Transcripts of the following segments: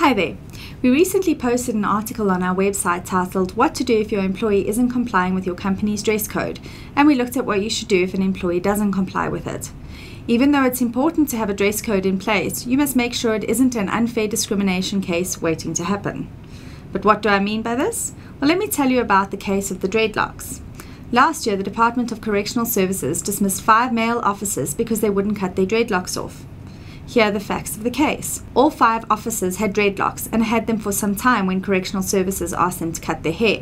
Hi there. We recently posted an article on our website titled "What to do if your employee isn't complying with your company's dress code," and we looked at what you should do if an employee doesn't comply with it. Even though it's important to have a dress code in place, you must make sure it isn't an unfair discrimination case waiting to happen. But what do I mean by this? Well, let me tell you about the case of the dreadlocks. Last year, the Department of Correctional Services dismissed 5 male officers because they wouldn't cut their dreadlocks off. Here are the facts of the case. All 5 officers had dreadlocks and had them for some time when Correctional Services asked them to cut their hair.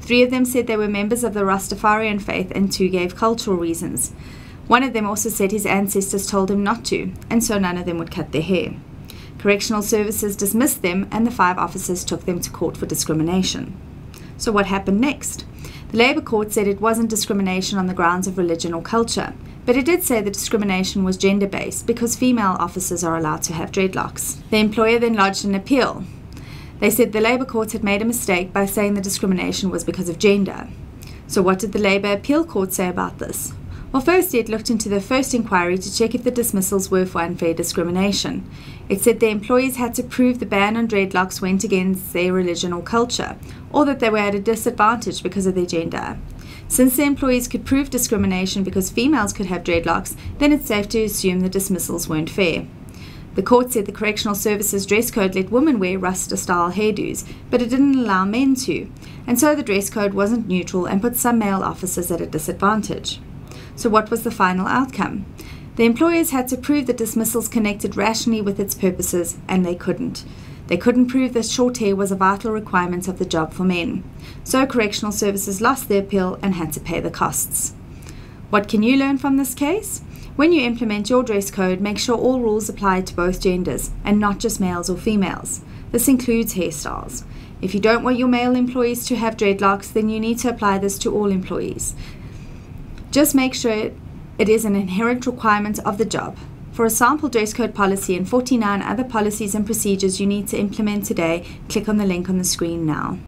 3 of them said they were members of the Rastafarian faith and 2 gave cultural reasons. One of them also said his ancestors told him not to, and so none of them would cut their hair. Correctional Services dismissed them and the 5 officers took them to court for discrimination. So what happened next? The Labour Court said it wasn't discrimination on the grounds of religion or culture, but it did say the discrimination was gender-based because female officers are allowed to have dreadlocks. The employer then lodged an appeal. They said the Labour Court had made a mistake by saying the discrimination was because of gender. So what did the Labour Appeal Court say about this? Well, firstly, it looked into the first inquiry to check if the dismissals were for unfair discrimination. It said the employees had to prove the ban on dreadlocks went against their religion or culture, or that they were at a disadvantage because of their gender. Since the employees could prove discrimination because females could have dreadlocks, then it's safe to assume the dismissals weren't fair. The court said the Correctional Services dress code let women wear Rasta-style hairdos, but it didn't allow men to, and so the dress code wasn't neutral and put some male officers at a disadvantage. So what was the final outcome? The employers had to prove that dismissals connected rationally with its purposes, and they couldn't. They couldn't prove that short hair was a vital requirement of the job for men. So Correctional Services lost their appeal and had to pay the costs. What can you learn from this case? When you implement your dress code, make sure all rules apply to both genders, and not just males or females. This includes hairstyles. If you don't want your male employees to have dreadlocks, then you need to apply this to all employees. Just make sure it is an inherent requirement of the job. For a sample dress code policy and 49 other policies and procedures you need to implement today, click on the link on the screen now.